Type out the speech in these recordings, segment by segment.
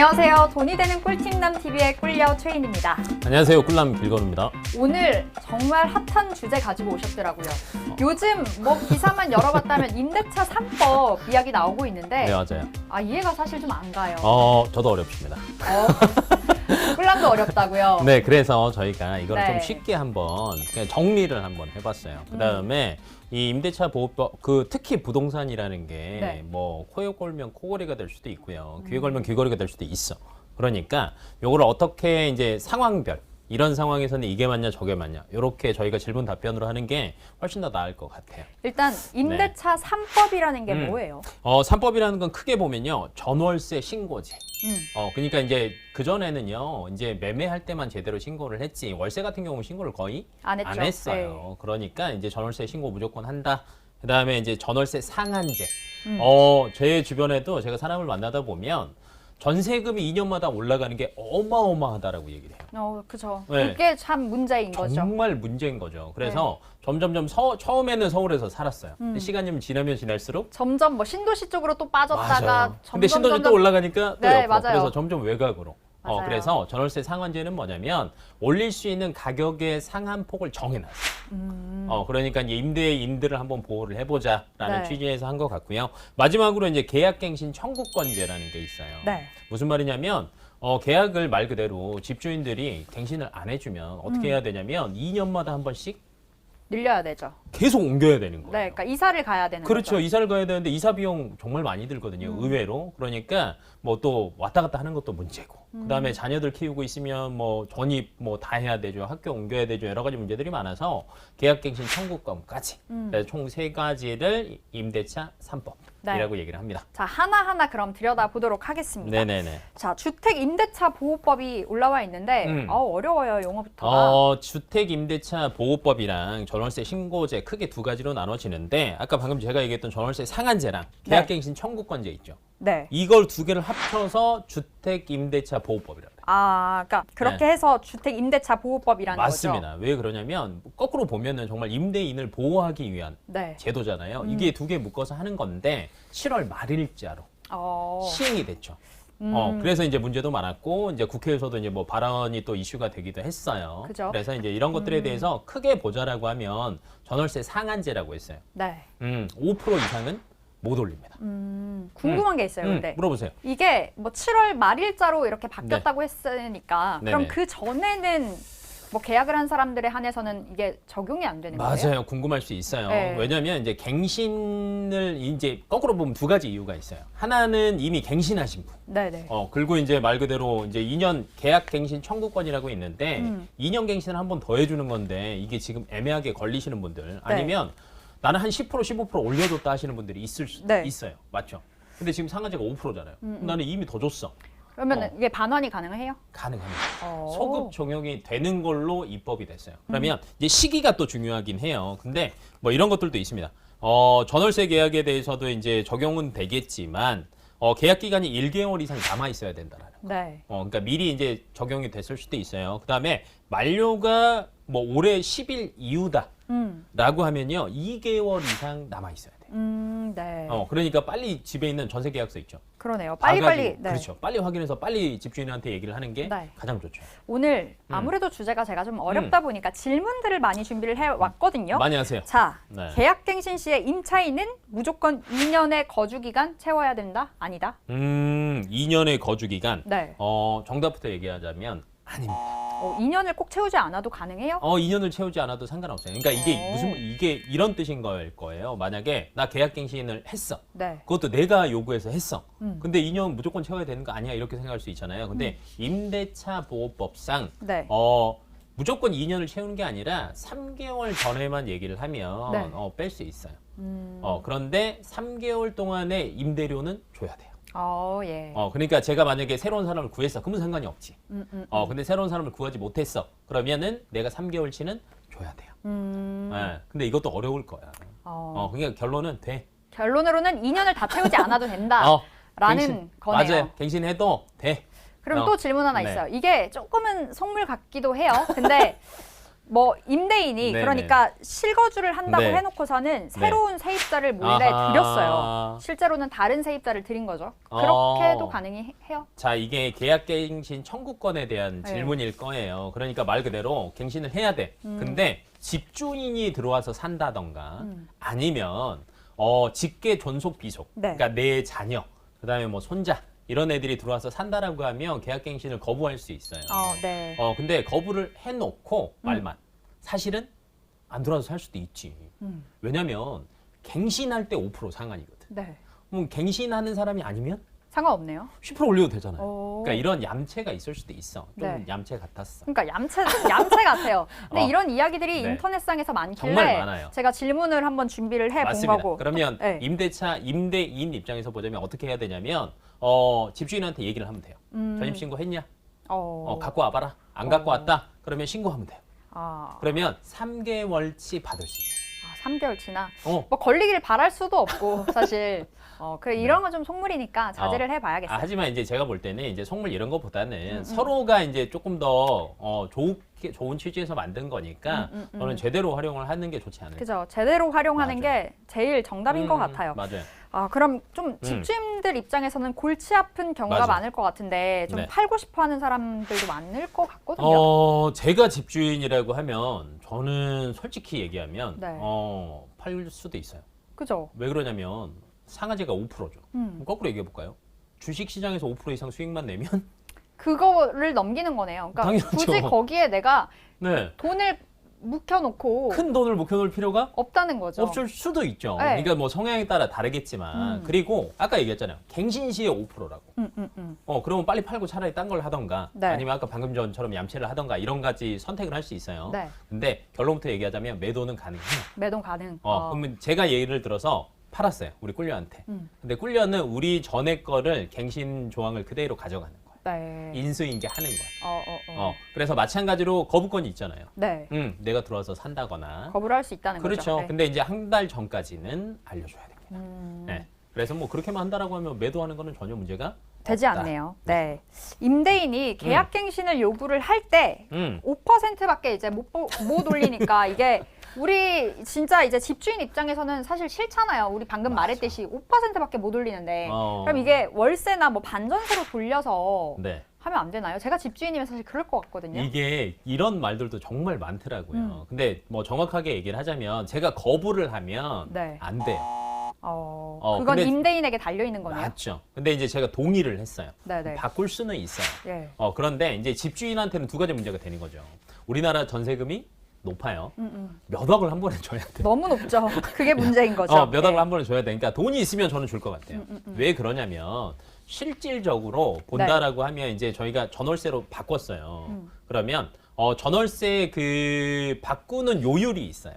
안녕하세요. 돈이 되는 꿀팁남 TV의 꿀려 최인입니다. 안녕하세요. 꿀남 빌건우입니다. 오늘 정말 핫한 주제 가지고 오셨더라고요. 요즘 뭐 기사만 열어봤다면 임대차 3법 이야기 나오고 있는데 네, 맞아요. 이해가 사실 좀 안 가요. 저도 어렵습니다. 꿀남도 어렵다고요? 네, 그래서 저희가 이걸 네. 좀 쉽게 한번 그냥 정리를 한번 해봤어요. 그 다음에 이 임대차 보호법, 특히 부동산이라는 게 네. 뭐 코에 걸면 코걸이가 될 수도 있고요. 귀에 걸면 귀걸이가 될 수도 있어. 그러니까 요거를 어떻게 이제 상황별, 이런 상황에서는 이게 맞냐 저게 맞냐 이렇게 저희가 질문 답변으로 하는 게 훨씬 더 나을 것 같아요. 일단 임대차 3법이라는 게 뭐예요? 3법이라는 건 크게 보면요. 전월세 신고제. 그러니까 이제 그전에는요. 이제 매매할 때만 제대로 신고를 했지. 월세 같은 경우는 신고를 거의 안 했죠. 했어요. 네. 그러니까 이제 전월세 신고 무조건 한다. 그다음에 이제 전월세 상한제. 제 주변에도 제가 사람을 만나다 보면 전세금이 2년마다 올라가는 게 어마어마하다라고 얘기를 해요. 그죠. 네. 그게 참 문제인 거죠. 정말 문제인 거죠. 그래서 점점점 처음에는 서울에서 살았어요. 근데 시간이 지나면 지날수록 점점 뭐 신도시 쪽으로 또 빠졌다가 맞아요. 근데 점점 신도시 또 올라가니까 또 네, 옆으로. 맞아요. 그래서 점점 외곽으로. 맞아요. 그래서 전월세 상한제는 뭐냐면 올릴 수 있는 가격의 상한폭을 정해놨어요. 그러니까 이제 임대인들을 한번 보호를 해보자라는 네. 취지에서 한 것 같고요. 마지막으로 이제 계약갱신 청구권제라는 게 있어요. 네. 무슨 말이냐면 계약을 말 그대로 집주인들이 갱신을 안 해주면 어떻게 해야 되냐면 2년마다 한 번씩 늘려야 되죠. 계속 옮겨야 되는 거예요. 네, 그러니까 이사를 가야 되는 그렇죠. 거죠. 이사를 가야 되는데 이사 비용 정말 많이 들거든요. 의외로. 그러니까 뭐 또 왔다 갔다 하는 것도 문제고. 그다음에 자녀들 키우고 있으면 뭐 전입 뭐 다 해야 되죠. 학교 옮겨야 되죠. 여러 가지 문제들이 많아서 계약갱신 청구권까지. 그래서 총 3가지를 임대차 3법이라고 얘기를 합니다. 자, 하나하나 그럼 들여다보도록 하겠습니다. 네네네. 자, 주택 임대차 보호법이 올라와 있는데 어려워요, 용어부터가. 주택 임대차 보호법이랑 전월세 신고제 크게 두 가지로 나눠지는데 아까 방금 제가 얘기했던 전월세 상한제랑 계약갱신 청구권제 있죠. 네. 이걸 두 개를 합쳐서 주택 임대차 보호법이라고 해요. 그러니까 그렇게 해서 주택 임대차 보호법이라는 맞습니다. 왜 그러냐면 거꾸로 보면은 정말 임대인을 보호하기 위한 네. 제도잖아요. 이게 두 개 묶어서 하는 건데 7월 말일자로 시행이 됐죠. 그래서 이제 문제도 많았고 이제 국회에서도 이제 뭐 발언이 또 이슈가 되기도 했어요. 그죠. 그래서 이제 이런 것들에 대해서 크게 보자라고 하면 전월세 상한제라고 했어요. 네. 5% 이상은 못 올립니다. 궁금한 게 있어요, 근데. 물어보세요. 이게 뭐 7월 말일자로 이렇게 바뀌었다고 했으니까 그럼 네네. 그 전에는 뭐 계약을 한 사람들에 한해서는 이게 적용이 안 되는 거예요? 맞아요. 궁금할 수 있어요. 네. 왜냐하면 이제 갱신을 이제 거꾸로 보면 두 가지 이유가 있어요. 하나는 이미 갱신하신 분. 네네. 그리고 이제 말 그대로 이제 2년 계약 갱신 청구권이라고 있는데 2년 갱신을 한 번 더 해주는 건데 이게 지금 애매하게 걸리시는 분들 아니면 나는 한 10% 15% 올려줬다 하시는 분들이 있어요. 맞죠? 근데 지금 상한제가 5%잖아요. 나는 이미 더 줬어. 그러면 이게 반환이 가능해요? 가능합니다. 소급 적용이 되는 걸로 입법이 됐어요. 그러면 이제 시기가 또 중요하긴 해요. 근데 뭐 이런 것들도 있습니다. 전월세 계약에 대해서도 이제 적용은 되겠지만 계약 기간이 1개월 이상 남아 있어야 된다라는 거. 네. 그러니까 미리 이제 적용이 됐을 수도 있어요. 그다음에 만료가 뭐 올해 10일 이후다라고 하면요 2개월 이상 남아 있어야 돼요. 네. 그러니까 빨리 집에 있는 전세 계약서 있죠. 그러네요. 빨리빨리. 가가지고, 그렇죠. 빨리 확인해서 빨리 집주인한테 얘기를 하는 게 네. 가장 좋죠. 오늘 아무래도 주제가 제가 좀 어렵다 보니까 질문들을 많이 준비를 해왔거든요. 많이 하세요. 자, 네. 계약갱신 시에 임차인은 무조건 2년의 거주기간 채워야 된다? 아니다? 2년의 거주 기간. 네. 정답부터 얘기하자면 아닙니다. 2년을 꼭 채우지 않아도 가능해요? 2년을 채우지 않아도 상관없어요. 그러니까 이게 이런 뜻인 걸 거예요. 만약에 나 계약갱신을 했어. 네. 그것도 내가 요구해서 했어. 근데 2년 무조건 채워야 되는 거 아니야? 이렇게 생각할 수 있잖아요. 근데 임대차 보호법상 네. 무조건 2년을 채우는 게 아니라 3개월 전에만 얘기를 하면 네. 뺄 수 있어요. 그런데 3개월 동안의 임대료는 줘야 돼요. 예. 그러니까 제가 만약에 새로운 사람을 구했어. 그러면 상관이 없지. 근데 새로운 사람을 구하지 못했어. 그러면은 내가 3개월치는 줘야 돼요. 네, 근데 이것도 어려울 거야. 그러니까 결론은 돼. 결론으로는 2년을 다 채우지 않아도 된다. 라는 거네요. 맞아요. 갱신해도 돼. 그럼 또 질문 하나 네. 있어요. 이게 조금은 속물 같기도 해요. 근데 뭐 임대인이 네네. 그러니까 실거주를 한다고 네. 해놓고서는 새로운 세입자를 몰래 아하. 들였어요. 실제로는 다른 세입자를 들인 거죠. 그렇게도 가능해요? 자, 이게 계약갱신 청구권에 대한 네. 질문일 거예요. 그러니까 말 그대로 갱신을 해야 돼. 근데 집주인이 들어와서 산다던가 아니면 직계 존속 비속, 네. 그러니까 내 자녀, 그다음에 뭐 손자 이런 애들이 들어와서 산다라고 하면 계약갱신을 거부할 수 있어요. 네. 근데 거부를 해놓고 말만 사실은 안 들어와서 살 수도 있지. 왜냐면 갱신할 때 5% 상한이거든. 네. 갱신하는 사람이 아니면 상관없네요. 10% 올려도 되잖아요. 오. 그러니까 이런 얌체가 있을 수도 있어. 좀 네. 얌체 같았어. 그러니까 얌체 같아요. 근데 이런 이야기들이 네. 인터넷상에서 많길래 정말 많아요. 제가 질문을 한번 준비를 해본 맞습니다. 거고. 그러면 네. 임대인 입장에서 보자면 어떻게 해야 되냐면 집주인한테 얘기를 하면 돼요. 전입신고 했냐? 갖고 와봐라. 안 갖고 왔다? 그러면 신고하면 돼요. 그러면 3개월치 받을 수 있어요. 3개월치나 어. 뭐 걸리길 바랄 수도 없고 사실 그래 이런 건 좀 속물이니까 자제를 해봐야겠어요. 하지만 이제 제가 볼 때는 이제 속물 이런 것보다는 서로가 이제 조금 더 좋은 취지에서 만든 거니까 저는 제대로 활용을 하는 게 좋지 않을까. 그죠. 제대로 활용하는 맞아요. 게 제일 정답인 것 같아요. 맞아요. 그럼 좀 집주인들 입장에서는 골치 아픈 경우가 맞아. 많을 것 같은데 좀 네. 팔고 싶어 하는 사람들도 많을 것 같거든요. 제가 집주인이라고 하면 저는 솔직히 얘기하면 네. 팔 수도 있어요. 그죠. 왜 그러냐면 상한제가 5%죠. 그럼 거꾸로 얘기해 볼까요? 주식 시장에서 5% 이상 수익만 내면 그거를 넘기는 거네요. 그러니까 당연하죠. 굳이 거기에 내가 네. 돈을 묵혀놓고 큰 돈을 묵혀놓을 필요가 없다는 거죠. 없을 수도 있죠. 네. 그러니까 뭐 성향에 따라 다르겠지만 그리고 아까 얘기했잖아요. 갱신 시에 5%라고. 그러면 빨리 팔고 차라리 딴 걸 하던가 네. 아니면 아까 방금 전처럼 얌체를 하던가 이런 가지 선택을 할 수 있어요. 네. 근데 결론부터 얘기하자면 매도는 가능해요. 매도 가능. 그러면 제가 예를 들어서 팔았어요. 우리 꿀려한테. 근데 꿀려는 우리 전에 거를 갱신 조항을 그대로 가져가는 거예요. 네. 인수인계 하는 거예요. 어. 그래서 마찬가지로 거부권이 있잖아요. 네. 내가 들어와서 산다거나. 거부를 할 수 있다는 그렇죠. 거죠. 네. 근데 이제 한 달 전까지는 알려줘야 됩니다. 네. 그래서 뭐 그렇게만 한다라고 하면 매도하는 거는 전혀 문제가 되지 없다. 않네요. 네. 임대인이 계약갱신을 요구를 할 때 5%밖에 이제 못 올리니까 이게 우리 진짜 이제 집주인 입장에서는 사실 싫잖아요. 우리 방금 맞아. 말했듯이 5%밖에 못 올리는데 그럼 이게 월세나 뭐 반전세로 돌려서 네. 하면 안 되나요? 제가 집주인이면 사실 그럴 것 같거든요. 이게 이런 말들도 정말 많더라고요. 근데 뭐 정확하게 얘기를 하자면 제가 거부를 하면 네. 안 돼요. 그건 근데 임대인에게 달려 있는 거네요. 맞죠. 근데 이제 제가 동의를 했어요. 네네. 바꿀 수는 있어요. 예. 그런데 이제 집주인한테는 두 가지 문제가 되는 거죠. 우리나라 전세금이 높아요. 몇 억을 한 번에 줘야 돼. 너무 높죠. 그게 문제인 거죠. 몇 억을 네. 한 번에 줘야 돼. 그러니까 돈이 있으면 저는 줄 것 같아요. 왜 그러냐면 실질적으로 본다라고 하면 이제 저희가 전월세로 바꿨어요. 그러면 전월세 그 바꾸는 요율이 있어요.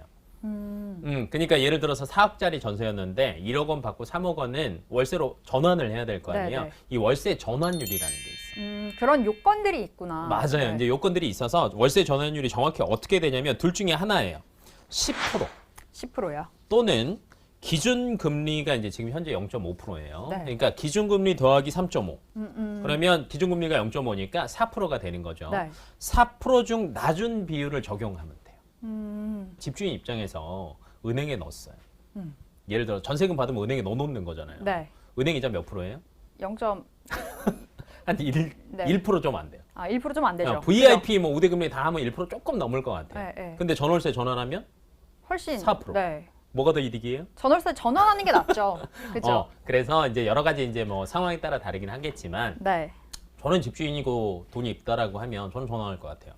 그러니까 예를 들어서 4억짜리 전세였는데 1억 원 받고 3억 원은 월세로 전환을 해야 될 거 아니에요. 네네. 이 월세 전환율이라는 게 있어요. 그런 요건들이 있구나. 맞아요. 네. 이제 요건들이 있어서 월세 전환율이 정확히 어떻게 되냐면 둘 중에 하나예요. 10% 10%요. 또는 기준 금리가 이제 지금 현재 0.5%예요. 네. 그러니까 기준 금리 더하기 3.5. 그러면 기준 금리가 0.5니까 4%가 되는 거죠. 네. 4%중 낮은 비율을 적용하면 돼요. 음. 집주인 입장에서 은행에 넣었어요. 예를 들어 전세금 받으면 은행에 넣어놓는 거잖아요. 네. 은행 이자 몇 프로예요? 0. 한 1, 네. 1% 좀 안 돼요. 1% 좀 안 되죠. VIP 뭐 우대금리 다 하면 1% 조금 넘을 것 같아요. 네, 네. 근데 전월세 전환하면 훨씬 4%. 네. 뭐가 더 이득이에요? 전월세 전환하는 게 낫죠. 그렇죠. 그래서 이제 여러 가지 이제 뭐 상황에 따라 다르긴 하겠지만 네. 저는 집주인이고 돈이 있다라고 하면 저는 전환할 것 같아요.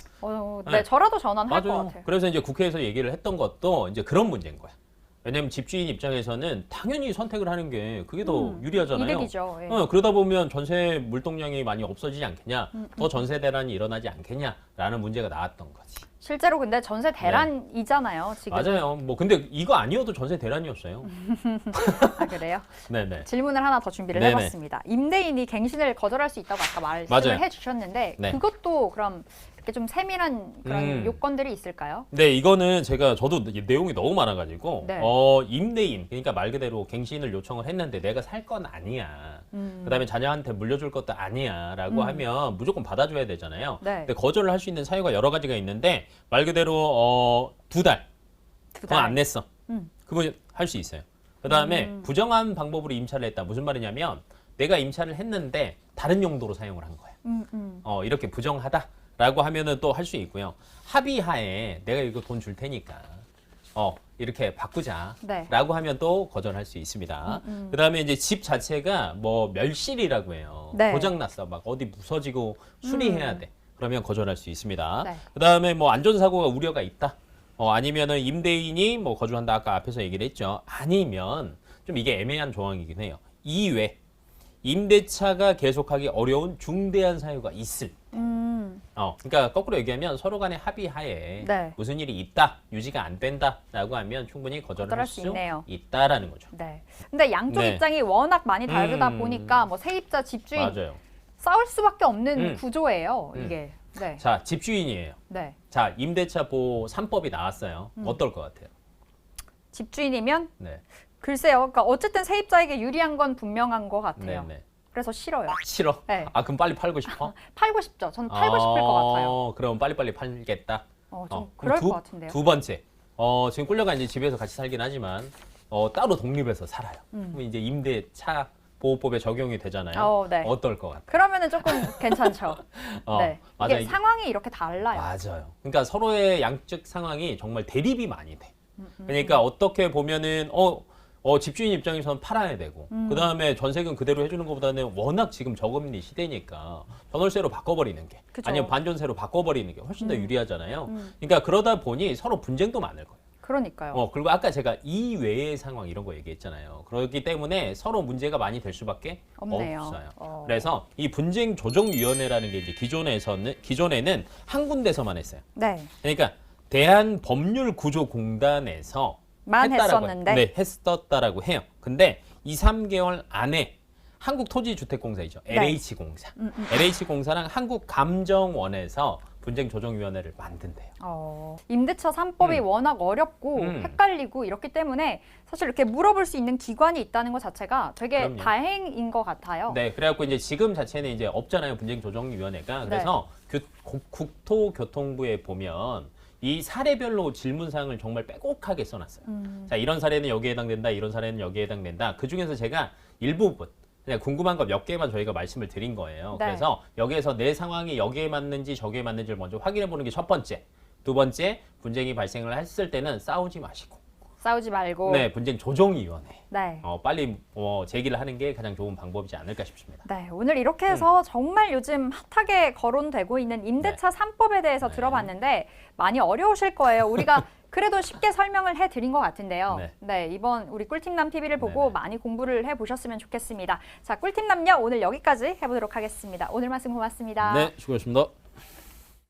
네, 네. 저라도 전환할 것 같아요. 그래서 이제 국회에서 얘기를 했던 것도 이제 그런 문제인 거야. 왜냐면 집주인 입장에서는 당연히 선택을 하는 게 그게 더 유리하잖아요. 이득이죠. 예. 그러다 보면 전세 물동량이 많이 없어지지 않겠냐, 더 전세 대란이 일어나지 않겠냐라는 문제가 나왔던 거지. 실제로 근데 전세 대란이잖아요. 지금. 맞아요. 뭐 근데 이거 아니어도 전세 대란이었어요. 그래요? 네네. 질문을 하나 더 준비를 네네. 해봤습니다. 임대인이 갱신을 거절할 수 있다고 아까 맞아요. 말씀을 해주셨는데 네. 그것도 그럼 이렇게 좀 세밀한 그런 요건들이 있을까요? 네, 이거는 저도 내용이 너무 많아가지고 네. 임대인 그러니까 말 그대로 갱신을 요청을 했는데 내가 살 건 아니야. 그다음에 자녀한테 물려줄 것도 아니야라고 하면 무조건 받아줘야 되잖아요. 네. 근데 거절을 할 수 있는 사유가 여러 가지가 있는데 말 그대로 2달 돈 안 냈어. 그건 할 수 있어요. 그다음에 부정한 방법으로 임차를 했다. 무슨 말이냐면 내가 임차를 했는데 다른 용도로 사용을 한 거야. 이렇게 부정하다라고 하면은 또 할 수 있고요. 합의하에 내가 이거 돈 줄 테니까 이렇게 바꾸자라고 네. 하면 또 거절할 수 있습니다. 그다음에 이제 집 자체가 뭐 멸실이라고 해요. 네. 고장났어. 막 어디 부서지고 수리해야 돼. 그러면 거절할 수 있습니다. 네. 그다음에 뭐 안전사고가 우려가 있다. 아니면은 임대인이 뭐 거주한다. 아까 앞에서 얘기를 했죠. 아니면 좀 이게 애매한 조항이긴 해요. 이외 임대차가 계속하기 어려운 중대한 사유가 있을 때. 그러니까 거꾸로 얘기하면 서로 간의 합의하에 네. 무슨 일이 있다, 유지가 안 된다라고 하면 충분히 거절을 할 수 있네요. 있다라는 거죠. 네. 근데 양쪽 네. 입장이 워낙 많이 다르다 보니까 뭐 세입자, 집주인 맞아요. 싸울 수밖에 없는 구조예요. 이게. 네. 자, 집주인이에요. 네. 자, 임대차 보호 3법이 나왔어요. 어떨 것 같아요? 집주인이면 네. 글쎄요. 그러니까 어쨌든 세입자에게 유리한 건 분명한 것 같아요. 네. 그래서 싫어요. 싫어? 네. 아, 그럼 빨리 팔고 싶어? 팔고 싶죠. 저는 팔고 싶을 것 같아요. 그럼 빨리빨리 팔겠다. 좀 그럼 그럴 것 같은데요. 두 번째. 지금 꿀려가 이제 집에서 같이 살긴 하지만 따로 독립해서 살아요. 그럼 이제 임대차 보호법에 적용이 되잖아요. 네. 어떨 것 같아요? 그러면은 조금 괜찮죠. 네. 맞아요. 이게 상황이 이렇게 달라요. 맞아요. 그러니까 서로의 양측 상황이 정말 대립이 많이 돼. 그러니까 어떻게 보면은 집주인 입장에서는 팔아야 되고 그다음에 전세금 그대로 해주는 것보다는 워낙 지금 저금리 시대니까 전월세로 바꿔버리는 게 그쵸. 아니면 반전세로 바꿔버리는 게 훨씬 더 유리하잖아요. 그러니까 그러다 보니 서로 분쟁도 많을 거예요. 그러니까요. 그리고 아까 제가 이외의 상황 이런 거 얘기했잖아요. 그렇기 때문에 서로 문제가 많이 될 수밖에 없네요. 없어요. 그래서 이 분쟁 조정위원회라는 게 이제 기존에는 한 군데서만 했어요. 네. 그러니까 대한법률구조공단에서 했었는데. 했었다라고 해요. 근데 2, 3개월 안에 한국토지주택공사이죠. 네. LH공사. LH공사랑 한국감정원에서 분쟁조정위원회를 만든대요. 임대차 3법이 워낙 어렵고 헷갈리고 이렇기 때문에 사실 이렇게 물어볼 수 있는 기관이 있다는 것 자체가 되게 그럼요. 다행인 것 같아요. 네, 그래갖고 이제 지금 자체는 이제 없잖아요. 분쟁조정위원회가. 그래서 국토교통부에 보면 이 사례별로 질문사항을 정말 빼곡하게 써놨어요. 자, 이런 사례는 여기에 해당된다. 이런 사례는 여기에 해당된다. 그중에서 제가 일부분 그냥 궁금한 거 몇 개만 저희가 말씀을 드린 거예요. 네. 그래서 여기에서 내 상황이 여기에 맞는지 저기에 맞는지를 먼저 확인해 보는 게 첫 번째. 두 번째, 분쟁이 발생을 했을 때는 싸우지 마시고. 싸우지 말고. 네, 분쟁 조정위원회. 네. 빨리 제기를 하는 게 가장 좋은 방법이지 않을까 싶습니다. 네, 오늘 이렇게 해서 정말 요즘 핫하게 거론되고 있는 임대차 3법에 대해서 들어봤는데 많이 어려우실 거예요. 우리가 그래도 쉽게 설명을 해드린 것 같은데요. 네, 이번 우리 꿀팁남 TV를 보고 많이 공부를 해보셨으면 좋겠습니다. 자, 꿀팁남요 오늘 여기까지 해보도록 하겠습니다. 오늘 말씀 고맙습니다. 네, 수고하셨습니다.